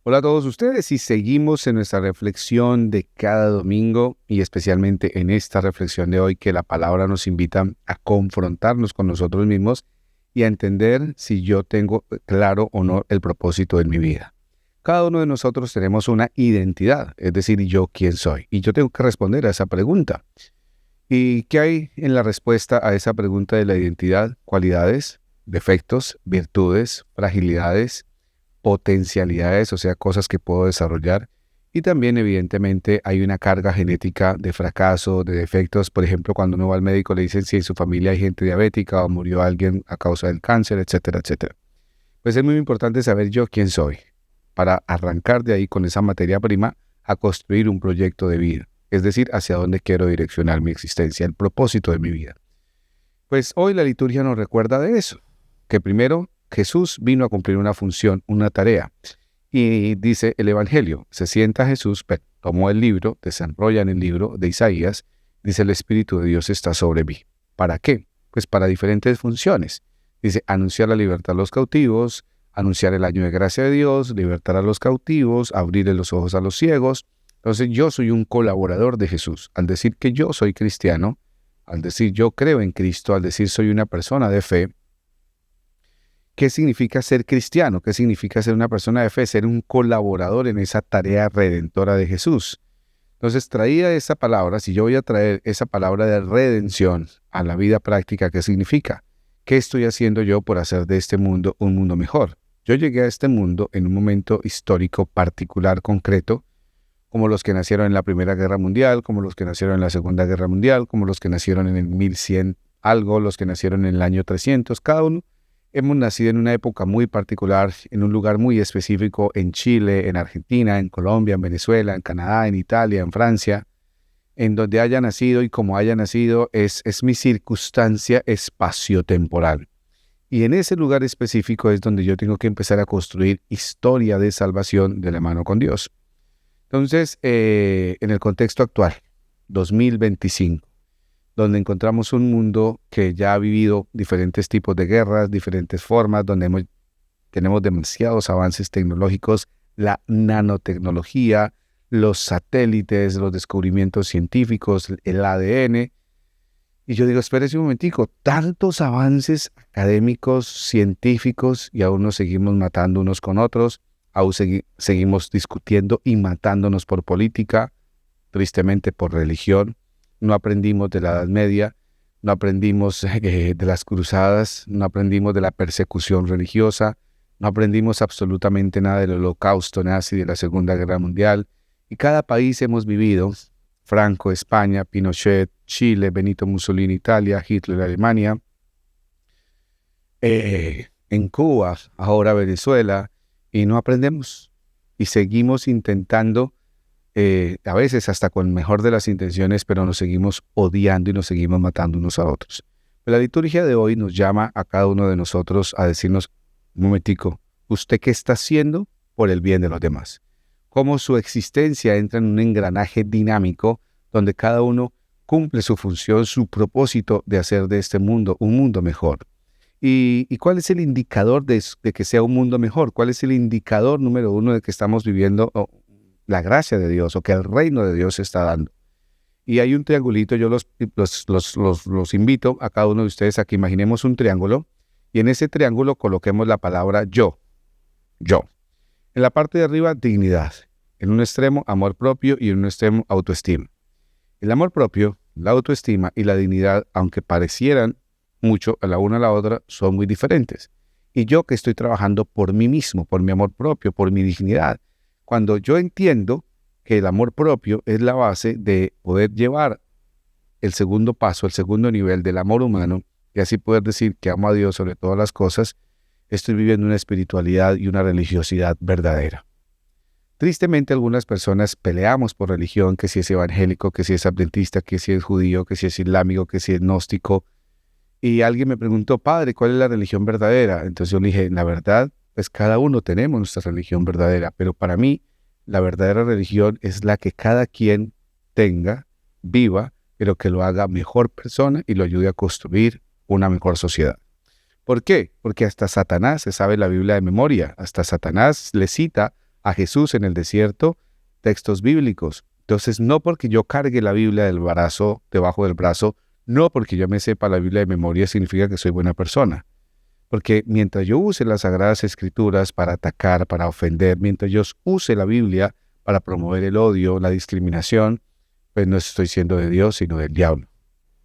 Hola a todos ustedes y seguimos en nuestra reflexión de cada domingo y especialmente en esta reflexión de hoy que la palabra nos invita a confrontarnos con nosotros mismos y a entender si yo tengo claro o no el propósito de mi vida. Cada uno de nosotros tenemos una identidad, es decir, yo quién soy. Y yo tengo que responder a esa pregunta. ¿Y qué hay en la respuesta a esa pregunta de la identidad? Cualidades, defectos, virtudes, fragilidades, potencialidades, o sea, cosas que puedo desarrollar. Y también, evidentemente, hay una carga genética de fracaso, de defectos. Por ejemplo, cuando uno va al médico le dicen si en su familia hay gente diabética o murió alguien a causa del cáncer, etcétera, etcétera. Pues es muy importante saber yo quién soy para arrancar de ahí con esa materia prima a construir un proyecto de vida. Es decir, hacia dónde quiero direccionar mi existencia, el propósito de mi vida. Pues hoy la liturgia nos recuerda de eso, que primero Jesús vino a cumplir una función, una tarea. Y dice el Evangelio, se sienta Jesús, tomó el libro, desenrolla en el libro de Isaías, dice el Espíritu de Dios está sobre mí. ¿Para qué? Pues para diferentes funciones. Dice, anunciar la libertad a los cautivos, anunciar el año de gracia de Dios, libertar a los cautivos, abrir los ojos a los ciegos. Entonces yo soy un colaborador de Jesús. Al decir que yo soy cristiano, al decir yo creo en Cristo, al decir soy una persona de fe, ¿qué significa ser cristiano? ¿Qué significa ser una persona de fe? Ser un colaborador en esa tarea redentora de Jesús. Entonces, traída esa palabra, si yo voy a traer esa palabra de redención a la vida práctica, ¿qué significa? ¿Qué estoy haciendo yo por hacer de este mundo un mundo mejor? Yo llegué a este mundo en un momento histórico particular, concreto, como los que nacieron en la Primera Guerra Mundial, como los que nacieron en la Segunda Guerra Mundial, como los que nacieron en el 1100 algo, los que nacieron en el año 300, cada uno. Hemos nacido en una época muy particular, en un lugar muy específico, en Chile, en Argentina, en Colombia, en Venezuela, en Canadá, en Italia, en Francia. En donde haya nacido y como haya nacido es mi circunstancia espaciotemporal. Y en ese lugar específico es donde yo tengo que empezar a construir historia de salvación de la mano con Dios. Entonces, en el contexto actual, 2025, donde encontramos un mundo que ya ha vivido diferentes tipos de guerras, diferentes formas, donde tenemos demasiados avances tecnológicos, la nanotecnología, los satélites, los descubrimientos científicos, el ADN. Y yo digo, espérese un momentico, tantos avances académicos, científicos, y aún nos seguimos matando unos con otros, aún seguimos discutiendo y matándonos por política, tristemente por religión. No aprendimos de la Edad Media, no aprendimos de las cruzadas, no aprendimos de la persecución religiosa, no aprendimos absolutamente nada del Holocausto nazi, de la Segunda Guerra Mundial. Y cada país hemos vivido, Franco, España, Pinochet, Chile, Benito Mussolini, Italia, Hitler, Alemania, en Cuba, ahora Venezuela, y no aprendemos. Y seguimos intentando a veces hasta con mejor de las intenciones, pero nos seguimos odiando y nos seguimos matando unos a otros. Pero la liturgia de hoy nos llama a cada uno de nosotros a decirnos, un momentico, ¿usted qué está haciendo por el bien de los demás? Cómo su existencia entra en un engranaje dinámico donde cada uno cumple su función, su propósito de hacer de este mundo un mundo mejor. ¿Y cuál es el indicador de que sea un mundo mejor? ¿Cuál es el indicador número uno de que estamos viviendo la gracia de Dios o que el reino de Dios se está dando? Y hay un triangulito, yo los invito a cada uno de ustedes a que imaginemos un triángulo y en ese triángulo coloquemos la palabra yo. En la parte de arriba, dignidad. En un extremo, amor propio y en un extremo, autoestima. El amor propio, la autoestima y la dignidad, aunque parecieran mucho a la una a la otra, son muy diferentes. Y yo que estoy trabajando por mí mismo, por mi amor propio, por mi dignidad, cuando yo entiendo que el amor propio es la base de poder llevar el segundo paso, el segundo nivel del amor humano, y así poder decir que amo a Dios sobre todas las cosas, estoy viviendo una espiritualidad y una religiosidad verdadera. Tristemente, algunas personas peleamos por religión, que si es evangélico, que si es adventista, que si es judío, que si es islámico, que si es gnóstico. Y alguien me preguntó, padre, ¿cuál es la religión verdadera? Entonces yo le dije, la verdad, pues cada uno tenemos nuestra religión verdadera, pero para mí la verdadera religión es la que cada quien tenga, viva, pero que lo haga mejor persona y lo ayude a construir una mejor sociedad. ¿Por qué? Porque hasta Satanás se sabe la Biblia de memoria, hasta Satanás le cita a Jesús en el desierto, textos bíblicos. Entonces, no porque yo cargue la Biblia debajo del brazo, no porque yo me sepa la Biblia de memoria significa que soy buena persona. Porque mientras yo use las Sagradas Escrituras para atacar, para ofender, mientras yo use la Biblia para promover el odio, la discriminación, pues no estoy siendo de Dios, sino del diablo.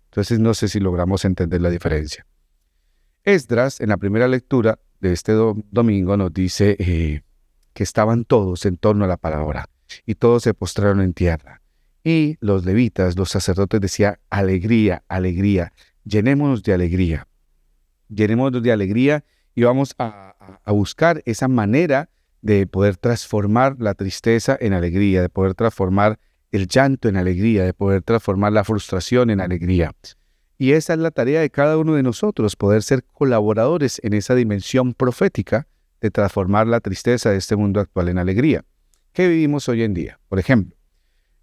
Entonces no sé si logramos entender la diferencia. Esdras, en la primera lectura de este domingo, nos dice que estaban todos en torno a la palabra y todos se postraron en tierra. Y los levitas, los sacerdotes decían, alegría, alegría, llenémonos de alegría. Llenémonos de alegría y vamos a buscar esa manera de poder transformar la tristeza en alegría, de poder transformar el llanto en alegría, de poder transformar la frustración en alegría. Y esa es la tarea de cada uno de nosotros, poder ser colaboradores en esa dimensión profética de transformar la tristeza de este mundo actual en alegría. ¿Qué vivimos hoy en día? Por ejemplo,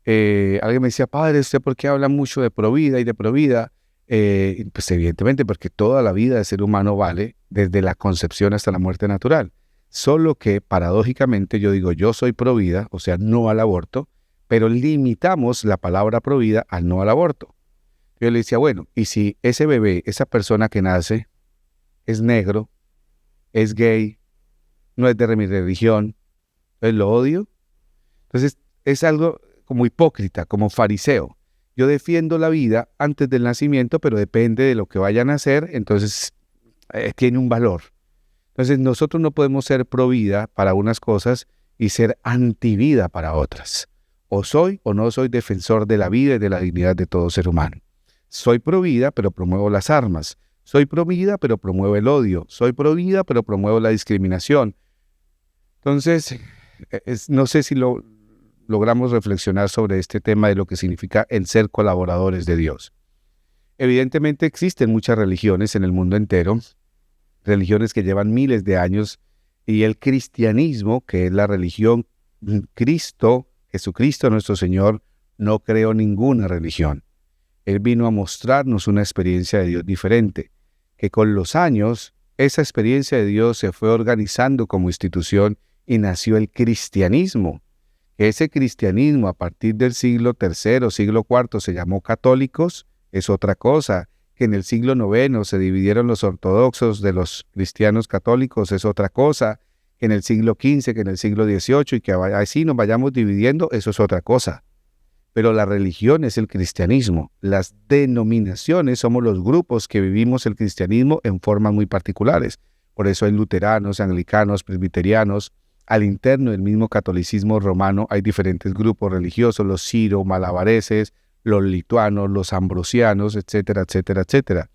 alguien me decía, padre, ¿usted por qué habla mucho de provida y de provida? Pues evidentemente porque toda la vida del ser humano vale desde la concepción hasta la muerte natural. Solo que paradójicamente yo digo, yo soy provida, o sea, no al aborto, pero limitamos la palabra provida al no al aborto. Yo le decía, bueno, ¿y si ese bebé, esa persona que nace, es negro, es gay, no es de mi religión, pues lo odio? Entonces es algo como hipócrita, como fariseo. Yo defiendo la vida antes del nacimiento, pero depende de lo que vayan a hacer, entonces tiene un valor. Entonces nosotros no podemos ser pro vida para unas cosas y ser antivida para otras. O soy o no soy defensor de la vida y de la dignidad de todo ser humano. Soy pro vida, pero promuevo las armas. Soy pro vida, pero promuevo el odio. Soy pro vida, pero promuevo la discriminación. Entonces, no sé si logramos reflexionar sobre este tema de lo que significa el ser colaboradores de Dios. Evidentemente existen muchas religiones en el mundo entero, religiones que llevan miles de años, y el cristianismo, que es la religión Jesucristo nuestro Señor, no creó ninguna religión. Él vino a mostrarnos una experiencia de Dios diferente, que con los años esa experiencia de Dios se fue organizando como institución y nació el cristianismo. Ese cristianismo a partir del siglo III, siglo IV se llamó católicos, es otra cosa. Que en el siglo IX se dividieron los ortodoxos de los cristianos católicos, es otra cosa. Que en el siglo XV, que en el siglo XVIII, y que así nos vayamos dividiendo, eso es otra cosa. Pero la religión es el cristianismo. Las denominaciones somos los grupos que vivimos el cristianismo en formas muy particulares. Por eso hay luteranos, anglicanos, presbiterianos. Al interno del mismo catolicismo romano hay diferentes grupos religiosos, los siro-malabareses, los lituanos, los ambrosianos, etcétera, etcétera, etcétera.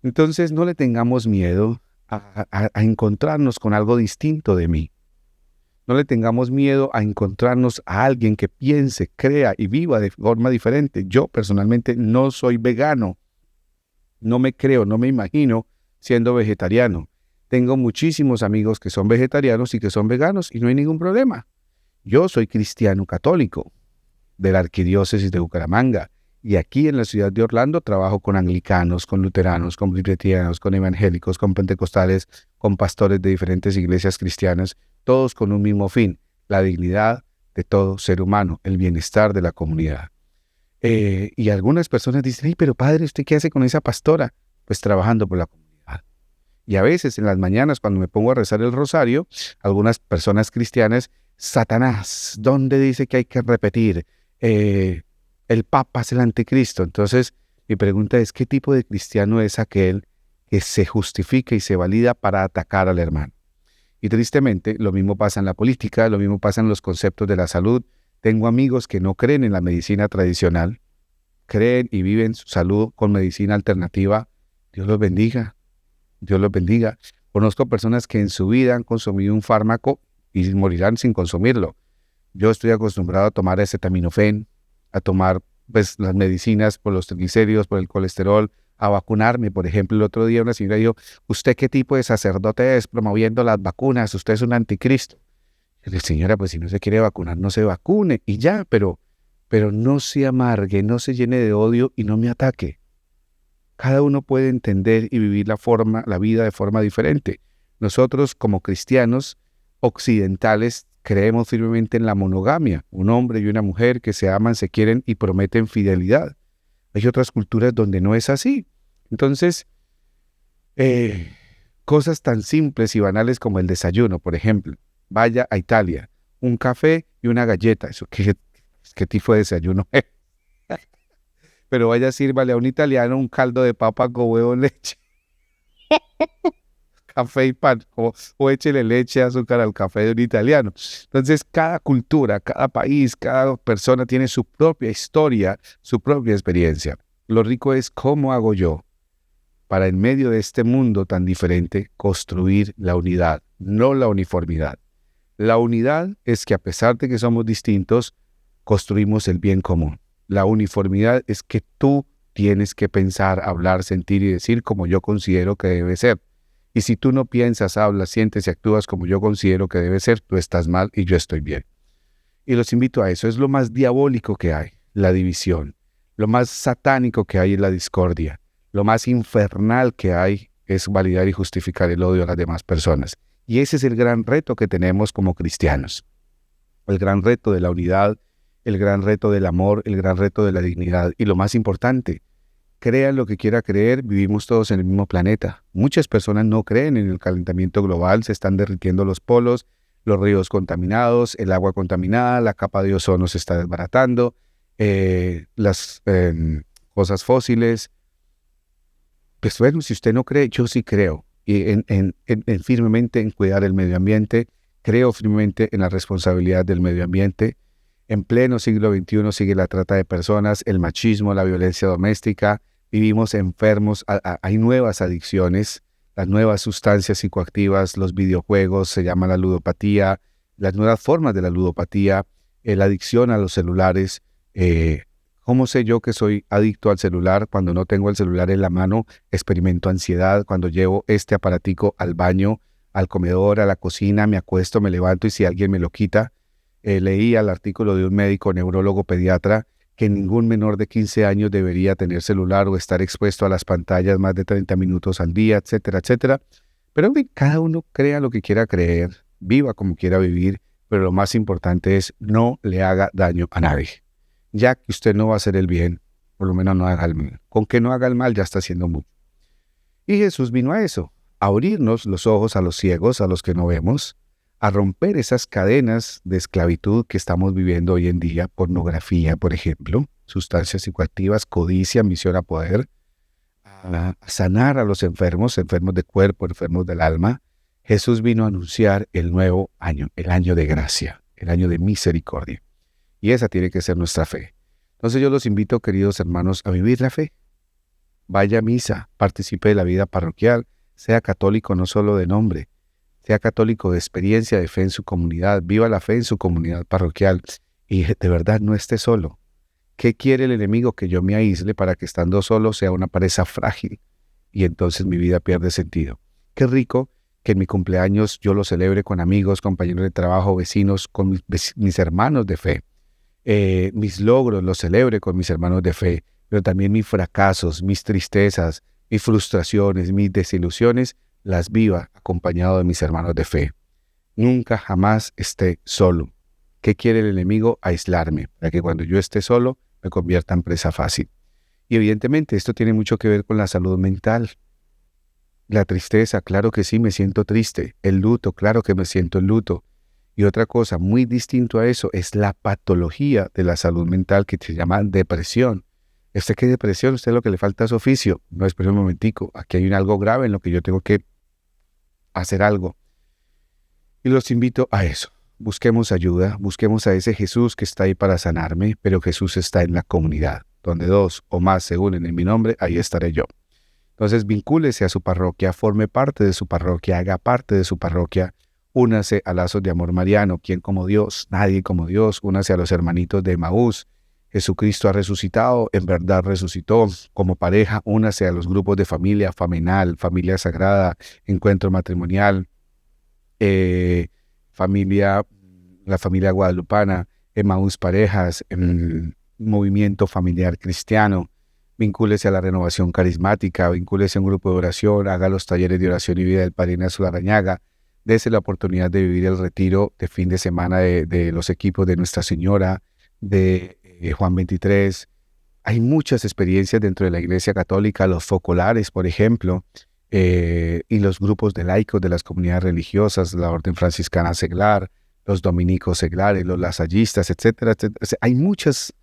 Entonces no le tengamos miedo a encontrarnos con algo distinto de mí. No le tengamos miedo a encontrarnos a alguien que piense, crea y viva de forma diferente. Yo personalmente no soy vegano. No me creo, no me imagino siendo vegetariano. Tengo muchísimos amigos que son vegetarianos y que son veganos y no hay ningún problema. Yo soy cristiano católico de la Arquidiócesis de Bucaramanga y aquí en la ciudad de Orlando trabajo con anglicanos, con luteranos, con presbiterianos, con evangélicos, con pentecostales, con pastores de diferentes iglesias cristianas, todos con un mismo fin, la dignidad de todo ser humano, el bienestar de la comunidad. Y algunas personas dicen, pero padre, ¿usted qué hace con esa pastora? Pues trabajando por la comunidad. Y a veces en las mañanas cuando me pongo a rezar el rosario, algunas personas cristianas, Satanás, ¿dónde dice que hay que repetir? El Papa es el anticristo. Entonces mi pregunta es, ¿qué tipo de cristiano es aquel que se justifica y se valida para atacar al hermano? Y tristemente lo mismo pasa en la política, lo mismo pasa en los conceptos de la salud. Tengo amigos que no creen en la medicina tradicional, creen y viven su salud con medicina alternativa. Dios los bendiga, Dios los bendiga. Conozco personas que en su vida han consumido un fármaco y morirán sin consumirlo. Yo estoy acostumbrado a tomar acetaminofén, a tomar las medicinas por los triglicéridos, por el colesterol, a vacunarme. Por ejemplo, el otro día una señora dijo, ¿usted qué tipo de sacerdote es promoviendo las vacunas? Usted es un anticristo. Yo le dije, señora, pues si no se quiere vacunar, no se vacune y ya, pero no se amargue, no se llene de odio y no me ataque. Cada uno puede entender y vivir la vida de forma diferente. Nosotros como cristianos occidentales creemos firmemente en la monogamia, un hombre y una mujer que se aman, se quieren y prometen fidelidad. Hay otras culturas donde no es así. Entonces, cosas tan simples y banales como el desayuno, por ejemplo. Vaya a Italia, un café y una galleta. Eso, ¿qué tipo de desayuno es? Pero vaya, sírvale a un italiano un caldo de papa con huevo, leche, café y pan, o échele leche, azúcar al café de un italiano. Entonces, cada cultura, cada país, cada persona tiene su propia historia, su propia experiencia. Lo rico es cómo hago yo para, en medio de este mundo tan diferente, construir la unidad, no la uniformidad. La unidad es que, a pesar de que somos distintos, construimos el bien común. La uniformidad es que tú tienes que pensar, hablar, sentir y decir como yo considero que debe ser. Y si tú no piensas, hablas, sientes y actúas como yo considero que debe ser, tú estás mal y yo estoy bien. Y los invito a eso. Es lo más diabólico que hay, la división. Lo más satánico que hay es la discordia. Lo más infernal que hay es validar y justificar el odio a las demás personas. Y ese es el gran reto que tenemos como cristianos. El gran reto de la unidad, el gran reto del amor, el gran reto de la dignidad. Y lo más importante, crean lo que quiera creer, vivimos todos en el mismo planeta. Muchas personas no creen en el calentamiento global, se están derritiendo los polos, los ríos contaminados, el agua contaminada, la capa de ozono se está desbaratando, las cosas fósiles. Pues bueno, si usted no cree, yo sí creo. Y firmemente en cuidar el medio ambiente, creo firmemente en la responsabilidad del medio ambiente. En pleno siglo XXI sigue la trata de personas, el machismo, la violencia doméstica, vivimos enfermos, hay nuevas adicciones, las nuevas sustancias psicoactivas, los videojuegos, se llama la ludopatía, las nuevas formas de la ludopatía, la adicción a los celulares. ¿Cómo sé yo que soy adicto al celular? Cuando no tengo el celular en la mano, experimento ansiedad. Cuando llevo este aparatico al baño, al comedor, a la cocina, me acuesto, me levanto y si alguien me lo quita. Leí el artículo de un médico neurólogo pediatra que ningún menor de 15 años debería tener celular o estar expuesto a las pantallas más de 30 minutos al día, etcétera, etcétera. Pero en fin, cada uno crea lo que quiera creer, viva como quiera vivir, pero lo más importante es no le haga daño a nadie. Ya que usted no va a hacer el bien, por lo menos no haga el mal. Con que no haga el mal ya está haciendo mucho. Y Jesús vino a eso, a abrirnos los ojos a los ciegos, a los que no vemos, a romper esas cadenas de esclavitud que estamos viviendo hoy en día, pornografía, por ejemplo, sustancias psicoactivas, codicia, ambición a poder, a sanar a los enfermos, enfermos de cuerpo, enfermos del alma. Jesús vino a anunciar el nuevo año, el año de gracia, el año de misericordia. Y esa tiene que ser nuestra fe. Entonces yo los invito, queridos hermanos, a vivir la fe. Vaya a misa, participe de la vida parroquial, sea católico no solo de nombre, sea católico de experiencia, de fe en su comunidad, viva la fe en su comunidad parroquial y de verdad no esté solo. ¿Qué quiere el enemigo? Que yo me aísle para que estando solo sea una presa frágil y entonces mi vida pierde sentido. Qué rico que en mi cumpleaños yo lo celebre con amigos, compañeros de trabajo, vecinos, con mis hermanos de fe. Mis logros los celebre con mis hermanos de fe, pero también mis fracasos, mis tristezas, mis frustraciones, mis desilusiones, las viva acompañado de mis hermanos de fe. Nunca jamás esté solo. ¿Qué quiere el enemigo? Aislarme, para que cuando yo esté solo me convierta en presa fácil. Y evidentemente esto tiene mucho que ver con la salud mental. La tristeza, claro que sí, me siento triste. El luto, claro que me siento en luto. Y otra cosa muy distinto a eso es la patología de la salud mental que se llama depresión. ¿Qué depresión? ¿Usted lo que le falta es oficio? No, espere un momentico. Aquí hay algo grave en lo que yo tengo que hacer algo. Y los invito a eso. Busquemos ayuda, busquemos a ese Jesús que está ahí para sanarme, pero Jesús está en la comunidad. Donde dos o más se unen en mi nombre, ahí estaré yo. Entonces vincúlese a su parroquia, forme parte de su parroquia, haga parte de su parroquia, únase a lazos de amor mariano. ¿Quién como Dios? Nadie como Dios. Únase a los hermanitos de Emaús. Jesucristo ha resucitado, en verdad resucitó. Como pareja, únase a los grupos de familia, Famenal, Familia Sagrada, Encuentro Matrimonial, la familia guadalupana, Emaús Parejas, Movimiento Familiar Cristiano. Vincúlese a la Renovación Carismática, vincúlese a un grupo de oración, haga los talleres de oración y vida del Padre Ignacio Larrañaga. Dese la oportunidad de vivir el retiro de fin de semana de los equipos de Nuestra Señora, de Juan 23. Hay muchas experiencias dentro de la Iglesia Católica, los focolares, por ejemplo, y los grupos de laicos de las comunidades religiosas, la Orden Franciscana Seglar, los dominicos seglares, los lasallistas, etcétera, etcétera. O sea, hay muchos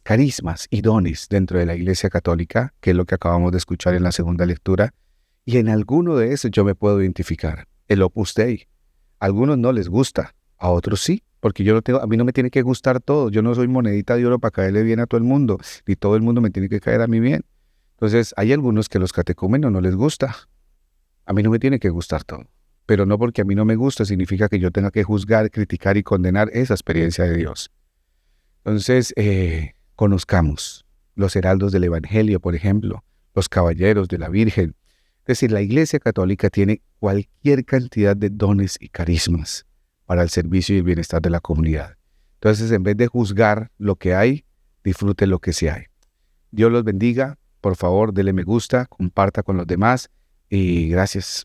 carismas y dones dentro de la Iglesia Católica, que es lo que acabamos de escuchar en la segunda lectura, y en alguno de esos yo me puedo identificar. El Opus Dei. A algunos no les gusta, a otros sí, porque a mí no me tiene que gustar todo. Yo no soy monedita de oro para caerle bien a todo el mundo, ni todo el mundo me tiene que caer a mí bien. Entonces, hay algunos que los catecúmenos no les gusta. A mí no me tiene que gustar todo. Pero no porque a mí no me gusta significa que yo tenga que juzgar, criticar y condenar esa experiencia de Dios. Entonces, conozcamos los heraldos del Evangelio, por ejemplo, los caballeros de la Virgen. Es decir, la Iglesia Católica tiene cualquier cantidad de dones y carismas para el servicio y el bienestar de la comunidad. Entonces, en vez de juzgar lo que hay, disfrute lo que sí hay. Dios los bendiga. Por favor, dele me gusta, comparta con los demás y gracias.